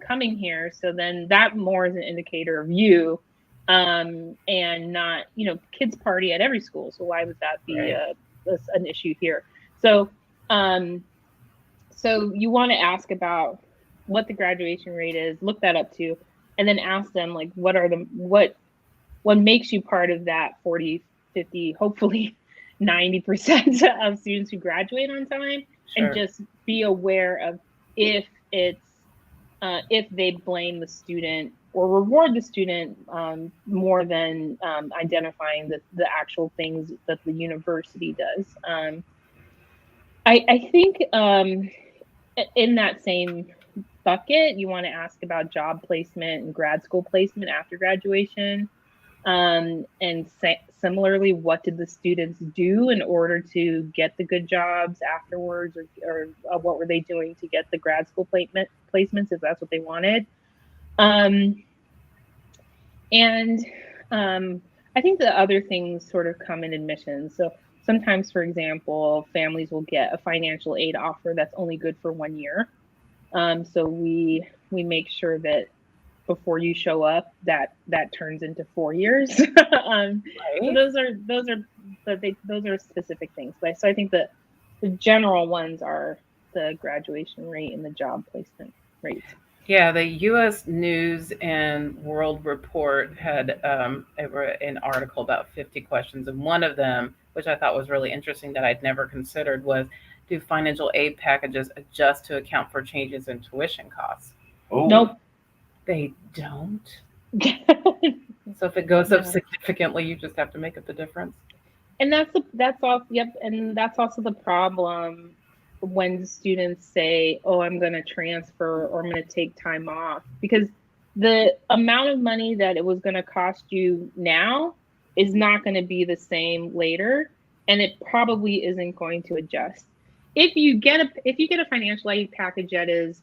coming here. So then that more is an indicator of you, and not, kids party at every school. So why would that be Right. an issue here? So um, so you want to ask about what the graduation rate is, look that up too, and then ask them, like, what makes you part of that 40, 50, hopefully 90% of students who graduate on time, and Sure. just be aware of if it's if they blame the student or reward the student more than identifying the actual things that the university does. I think in that same bucket, you want to ask about job placement and grad school placement after graduation. And similarly, what did the students do in order to get the good jobs afterwards, or what were they doing to get the grad school placements if that's what they wanted? Um, and I think the other things sort of come in admissions. So sometimes, for example, families will get a financial aid offer that's only good for 1 year. So we make sure that before you show up, that turns into 4 years. So Right. those are specific things. But so I think that the general ones are the graduation rate and the job placement rates. Yeah, the U.S. News and World Report had an article about 50 questions, and one of them, which I thought was really interesting that I'd never considered, was, do financial aid packages adjust to account for changes in tuition costs? Oh, Nope. They don't. So if it goes up No. significantly, you just have to make up the difference. And that's all. Yep. And that's also the problem when students say, oh, I'm going to transfer or I'm going to take time off, because the amount of money that it was going to cost you now is not going to be the same later, and it probably isn't going to adjust. If you get a financial aid package that is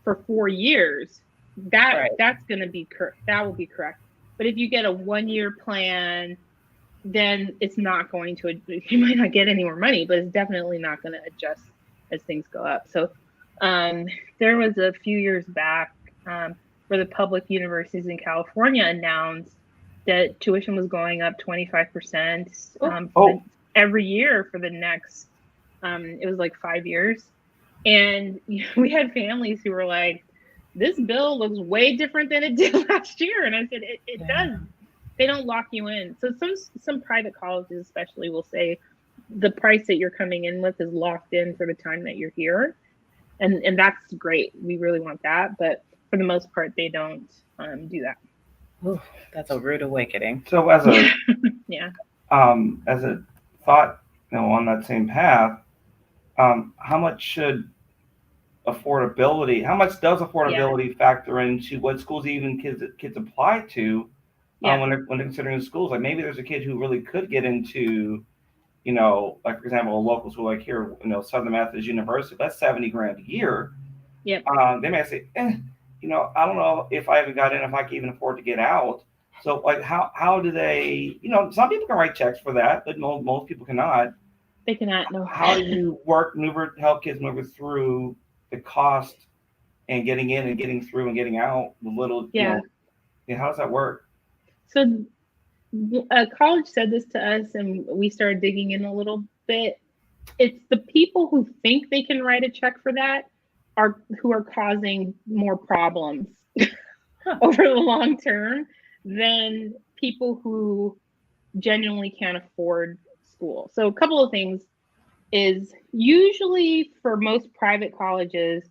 for 4 years, Right. that's going to be that will be correct. But if you get a 1 year plan, then it's not going to, you might not get any more money, but it's definitely not going to adjust as things go up. So there was a few years back where the public universities in California announced that tuition was going up 25% Oh, oh, every year for the next It was like 5 years. And we had families who were like, this bill looks way different than it did last year. And I said, it Yeah. does. They don't lock you in. So some private colleges especially will say the price that you're coming in with is locked in for the time that you're here. And that's great. We really want that. But for the most part, they don't do that. Ooh, that's a rude awakening. So as a Yeah. thought, on that same path, how much should affordability? How much does affordability factor into what schools even kids apply to when they're considering the schools? Like maybe there's a kid who really could get into, like for example, a local school like here, Southern Methodist University. That's $70,000 a year. Yep. They may say, I don't know if I even got in, if I can even afford to get out. So like how do they, some people can write checks for that, but most people cannot. They cannot. No. How do you help kids maneuver through the cost and getting in and getting through and getting out the little, how does that work? So college said this to us and we started digging in a little bit. It's the people who think they can write a check for that who are causing more problems over the long term than people who genuinely can't afford school. So a couple of things is usually for most private colleges,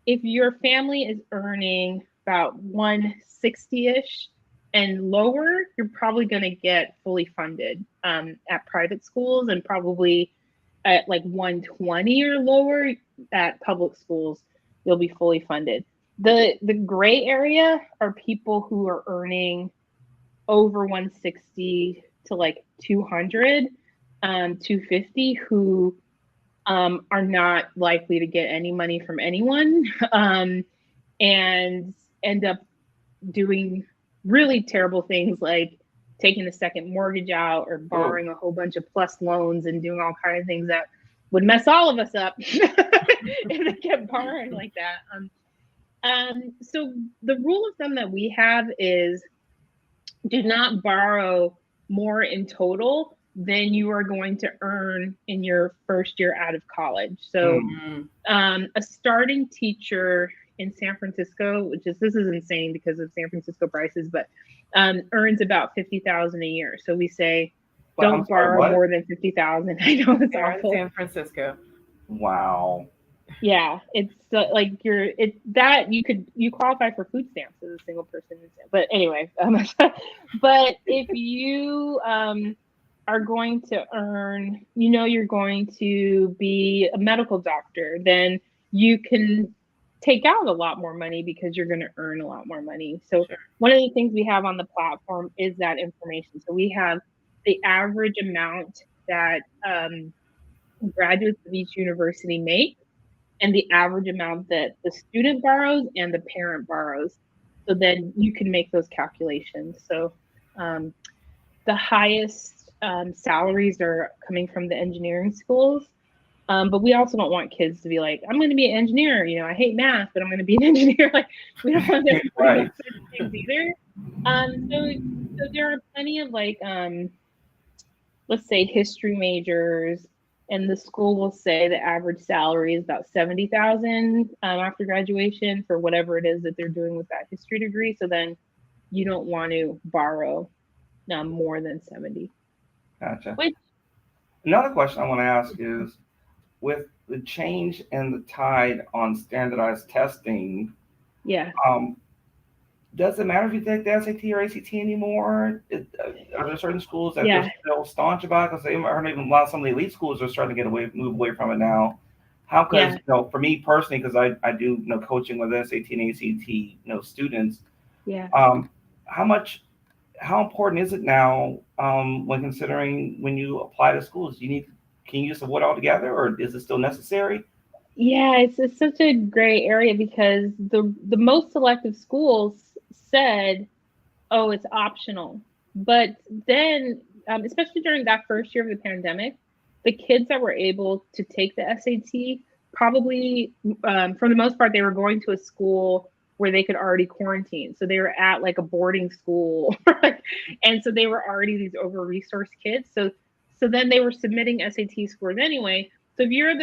if your family is earning about 160-ish and lower, you're probably going to get fully funded at private schools, and probably at like 120 or lower at public schools, you'll be fully funded. The gray area are people who are earning over 160 to like 200, 250, who are not likely to get any money from anyone and end up doing really terrible things like taking a second mortgage out or borrowing a whole bunch of plus loans and doing all kinds of things that would mess all of us up if they kept borrowing like that. So the rule of thumb that we have is do not borrow more in total than you are going to earn in your first year out of college. So a starting teacher in San Francisco, this is insane because of San Francisco prices, but earns about $50,000 a year. So we say don't borrow more than $50,000. I know it's awful. San Francisco. Wow. Yeah, it's like you qualify for food stamps as a single person. But anyway, but if you are going to earn, you're going to be a medical doctor, then you can take out a lot more money because you're going to earn a lot more money. So one of the things we have on the platform is that information. So we have the average amount that graduates of each university make, and the average amount that the student borrows and the parent borrows. So then you can make those calculations. So the highest salaries are coming from the engineering schools. But we also don't want kids to be like, I'm going to be an engineer. I hate math, but I'm going to be an engineer. Like, we don't want them to do those things either. So there are plenty of like, let's say history majors, and the school will say the average salary is about $70,000 after graduation for whatever it is that they're doing with that history degree. So then you don't want to borrow more than 70. Gotcha. Another question I want to ask is, with the change in the tide on standardized testing, does it matter if you take the SAT or ACT anymore? Are there certain schools that are still staunch about it? Because I heard even some of the elite schools are starting to move away from it now. How could, for me personally, because I do coaching with SAT and ACT students. How important is it now when considering when you apply to schools? Can you just avoid altogether, or is it still necessary? Yeah, it's such a gray area because the most selective schools said, oh, it's optional. But then, especially during that first year of the pandemic, the kids that were able to take the SAT probably, for the most part, they were going to a school where they could already quarantine. So they were at like a boarding school. And so they were already these over-resourced kids. So then they were submitting SAT scores anyway. So if you're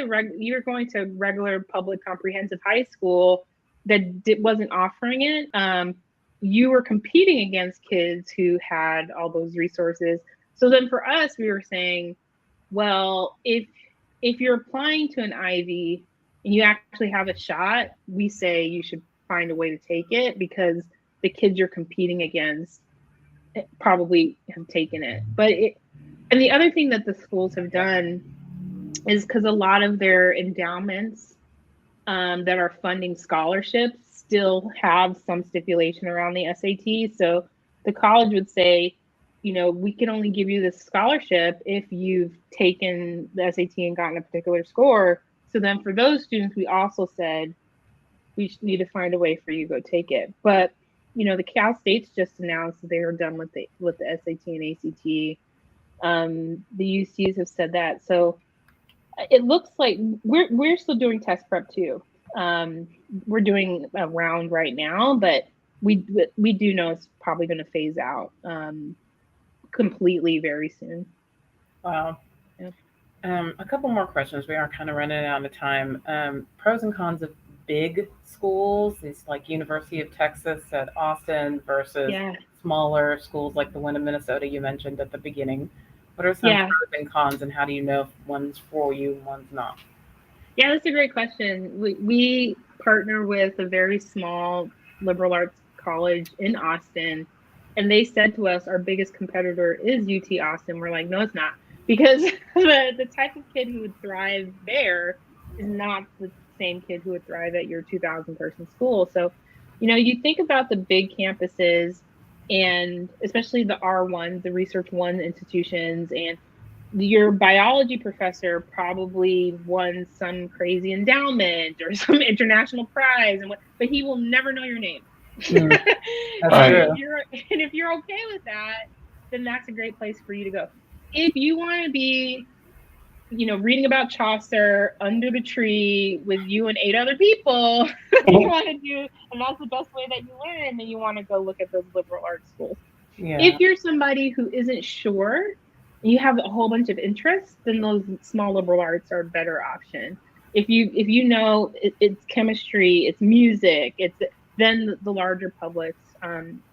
going to regular public comprehensive high school that wasn't offering it, you were competing against kids who had all those resources. So then for us, we were saying, well, if you're applying to an Ivy and you actually have a shot, we say you should find a way to take it, because the kids you're competing against probably have taken it. And the other thing that the schools have done is, because a lot of their endowments that are funding scholarships still have some stipulation around the SAT. So the college would say, we can only give you this scholarship if you've taken the SAT and gotten a particular score. So then for those students, we also said we need to find a way for you to go take it. But the Cal States just announced that they are done with the SAT and ACT. The UCs have said that. So it looks like we're still doing test prep too. We're doing a round right now, but we do know it's probably going to phase out completely very soon. Wow. Yeah. A couple more questions. We are kind of running out of time. Pros and cons of big schools, these like University of Texas at Austin versus Yeah. smaller schools like the one in Minnesota you mentioned at the beginning. What are some Yeah. pros and cons, and how do you know if one's for you and one's not? Yeah, that's a great question. We partner with a very small liberal arts college in Austin, and they said to us our biggest competitor is UT Austin. We're like, no, it's not, because the type of kid who would thrive there is not the same kid who would thrive at your 2,000 person school. So, you think about the big campuses, and especially the R1, the Research One institutions, and your biology professor probably won some crazy endowment or some international prize, but he will never know your name. That's Right. true. If you're okay with that, then that's a great place for you to go. If you want to be, reading about Chaucer under the tree with you and 8 other people, you want to do, and that's the best way that you learn, then you want to go look at those liberal arts schools. Yeah. If you're somebody who isn't sure, you have a whole bunch of interests, then those small liberal arts are a better option. If you know it's chemistry, it's music, then the larger publics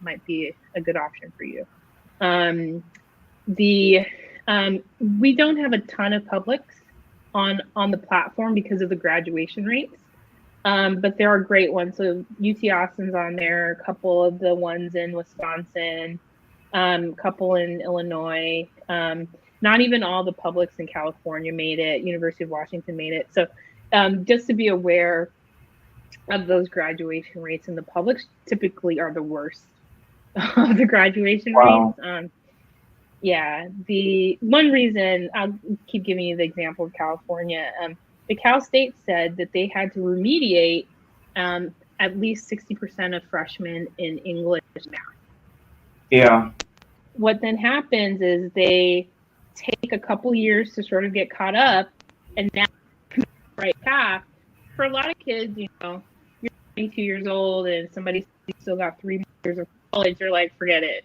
might be a good option for you. We don't have a ton of publics on the platform because of the graduation rates, but there are great ones. So UT Austin's on there, a couple of the ones in Wisconsin, couple in Illinois. Not even all the publics in California made it. University of Washington made it. So just to be aware of those graduation rates, and the publics typically are the worst of the graduation Wow. rates. Yeah, the one reason, I'll keep giving you the example of California. The Cal State said that they had to remediate at least 60% of freshmen in English math. Yeah. What then happens is they take a couple years to sort of get caught up, and now right path. For a lot of kids, you're 22 years old and somebody still got 3 years of college, they're like, forget it.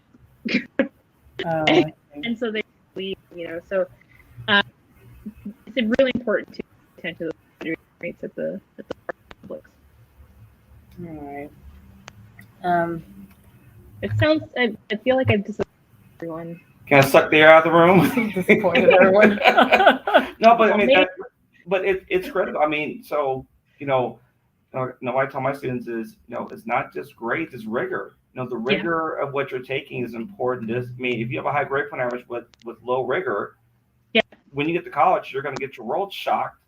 And so they leave, So it's really important to pay attention to the rates at the publics. All right. It sounds. I feel like I've disappointed everyone. Can I suck the air out of the room? Disappointed everyone. No, but I mean, it's critical. I mean, so what I tell my students is, it's not just grades, it's rigor. The rigor of what you're taking is important. I mean, if you have a high grade point average with low rigor, when you get to college, you're going to get your world shocked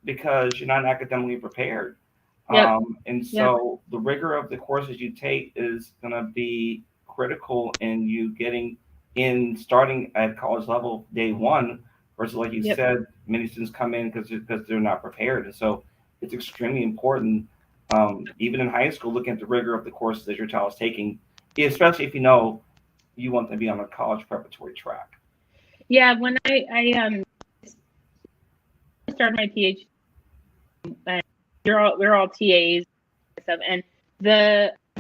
because you're not academically prepared. And so the rigor of the courses you take is going to be critical in you starting at college level day one, versus like you said, many students come in because they're not prepared. And so it's extremely important, even in high school, looking at the rigor of the courses that your child is taking, especially if you know you want them to be on a college preparatory track. Yeah, when I started my PhD, we're all TAs and stuff, and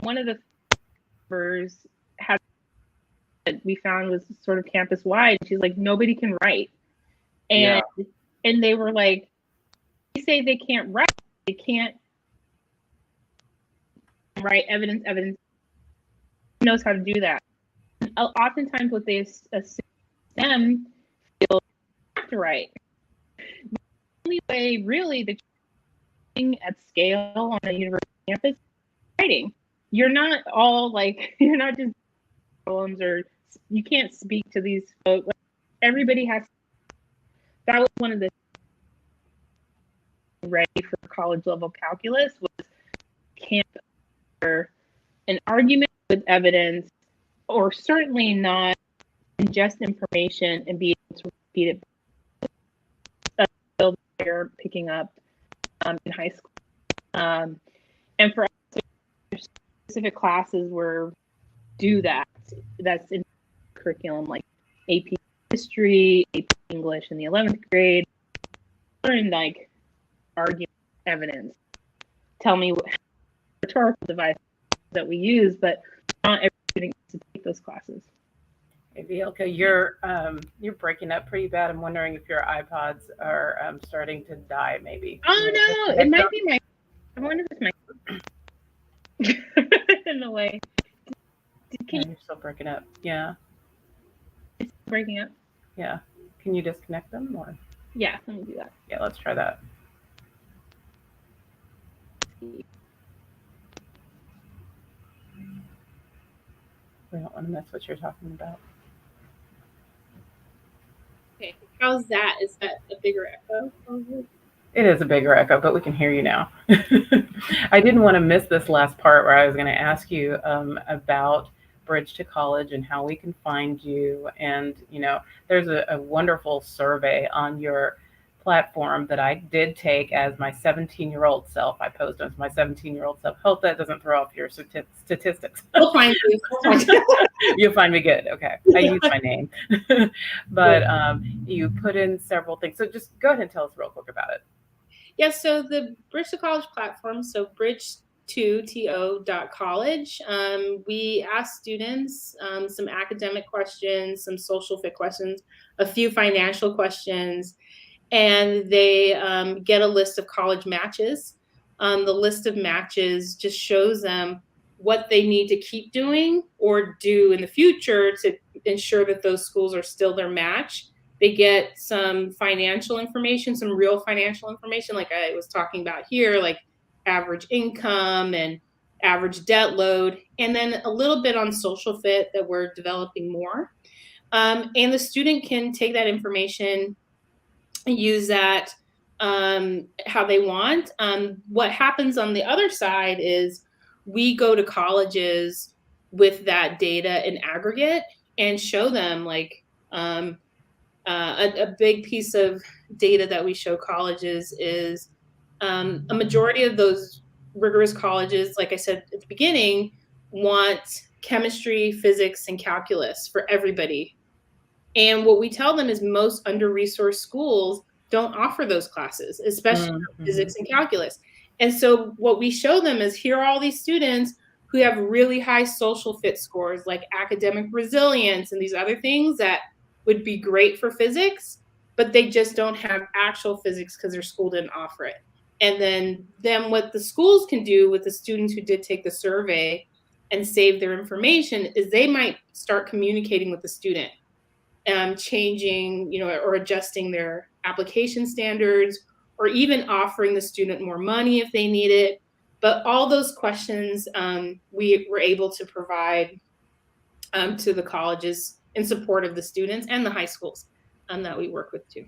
one of the members we found was sort of campus wide. She's like, nobody can write, and they were like, say they can't write, they can't write evidence knows how to do that. Oftentimes what they assume them feel have to write. The only way really that you're at scale on a university campus is writing. You're not all like, you're not just poems, or you can't speak to these folks. Like, everybody has to. That was one of the ready for college level calculus was can't an argument with evidence, or certainly not ingest information and be able to repeat it. They're picking up in high school, and for us, specific classes where do that. That's in curriculum like AP History, AP English in the 11th grade. Learn like argument, evidence. Tell me what rhetorical device that we use, but not every student gets to take those classes. Hey, Vielka, you're breaking up pretty bad. I'm wondering if your iPods are starting to die, maybe. Oh no, it might be my. I wonder if it's my in the way. You're still breaking up. Yeah. It's breaking up. Yeah. Can you disconnect them or? Yeah, let me do that. Yeah, let's try that. We don't want to miss what you're talking about. Okay, how's that? Is that a bigger echo? It is a bigger echo, but we can hear you now. I didn't want to miss this last part where I was going to ask you about Bridge to College and how we can find you. And, you know, there's a wonderful survey on your platform that I did take as my 17-year-old self. I posed as my 17-year-old self. Hope that doesn't throw off your statistics. We'll find you. You'll find me good. Okay. I use my name. But you put in several things. So just go ahead and tell us real quick about it. Yeah, so the Bridge to College platform, so bridge2to.college, we ask students some academic questions, some social fit questions, a few financial questions, and they get a list of college matches. The list of matches just shows them what they need to keep doing or do in the future to ensure that those schools are still their match. They get some financial information, some real financial information, like I was talking about here, like average income and average debt load, and then a little bit on social fit that we're developing more. And the student can take that information and use that how they want. What happens on the other side is we go to colleges with that data in aggregate and show them like a big piece of data that we show colleges is a majority of those rigorous colleges, like I said at the beginning, want chemistry, physics, and calculus for everybody. And what we tell them is most under-resourced schools don't offer those classes, especially physics and calculus. And so what we show them is here are all these students who have really high social fit scores, like academic resilience and these other things that would be great for physics, but they just don't have actual physics because their school didn't offer it. And then what the schools can do with the students who did take the survey and save their information is they might start communicating with the student, changing, or adjusting their application standards, or even offering the student more money if they need it. But all those questions we were able to provide to the colleges in support of the students and the high schools that we work with too.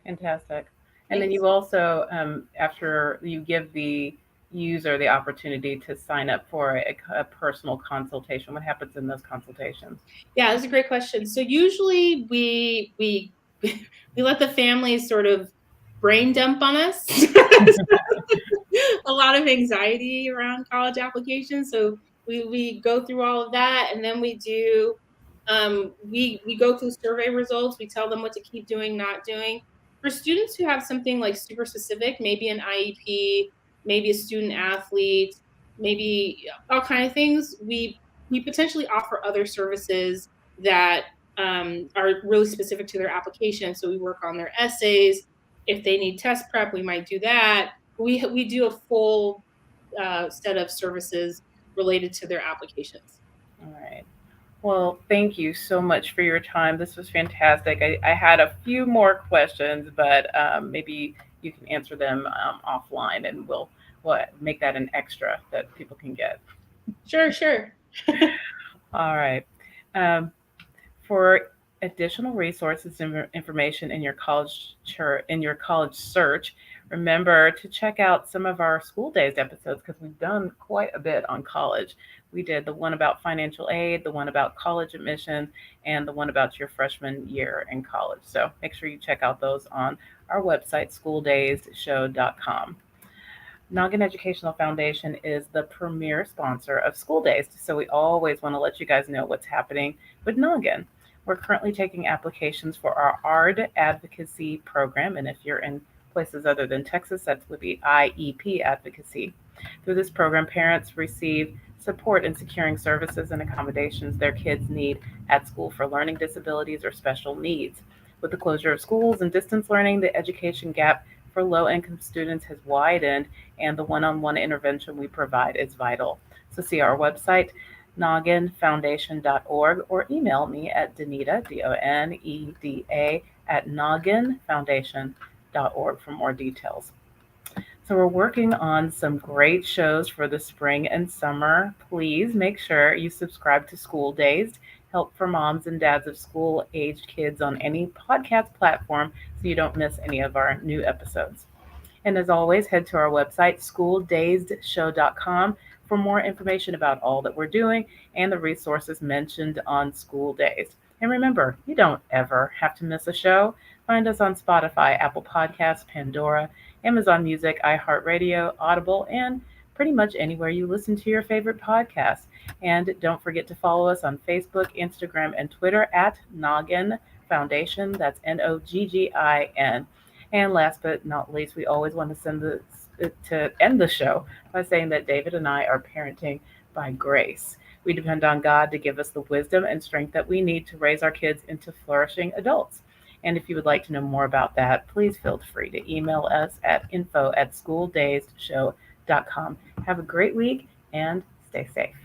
Fantastic. And then you also, after you give the user the opportunity to sign up for a personal consultation, what happens in those consultations? Yeah, that's a great question. So usually we let the families sort of brain dump on us. A lot of anxiety around college applications. So we go through all of that, and then we do we go through survey results. We tell them what to keep doing, not doing. For students who have something like super specific, maybe an IEP, maybe a student athlete, maybe all kind of things, we potentially offer other services that are really specific to their application. So we work on their essays, If they need test prep, we might do that. We do a full set of services related to their applications. All right. Well, thank you so much for your time. This was fantastic. I had a few more questions, but maybe you can answer them offline, and we'll make that an extra that people can get. Sure. All right. Um, for additional resources and information in your in your college search, remember to check out some of our school days episodes because we've done quite a bit on college. We did the one about financial aid, the one about college admission, and the one about your freshman year in college. So make sure you check out those on our website, schooldayshow.com. Noggin Educational Foundation is the premier sponsor of School Days, so we always want to let you guys know what's happening with Noggin. We're currently taking applications for our ARD advocacy program, and if you're in places other than Texas, that would be IEP advocacy. Through this program, parents receive support in securing services and accommodations their kids need at school for learning disabilities or special needs. With the closure of schools and distance learning, the education gap for low income students has widened, and the one on one intervention we provide is vital. So, see our website, nogginfoundation.org, or email me at Doneda, DONEDA, at nogginfoundation.org for more details. So, we're working on some great shows for the spring and summer. Please make sure you subscribe to School Dazed, help for moms and dads of school aged kids on any podcast platform so you don't miss any of our new episodes. And as always, head to our website, schooldazedshow.com, for more information about all that we're doing and the resources mentioned on School Days. And remember, you don't ever have to miss a show. Find us on Spotify, Apple Podcasts, Pandora, Amazon Music, iHeartRadio, Audible, and pretty much anywhere you listen to your favorite podcasts. And don't forget to follow us on Facebook, Instagram, and Twitter at Noggin Foundation. That's NOGGIN. And last but not least, we always want to end the show by saying that David and I are parenting by grace. We depend on God to give us the wisdom and strength that we need to raise our kids into flourishing adults. And if you would like to know more about that, please feel free to email us at info@schooldazedshow.com. Have a great week and stay safe.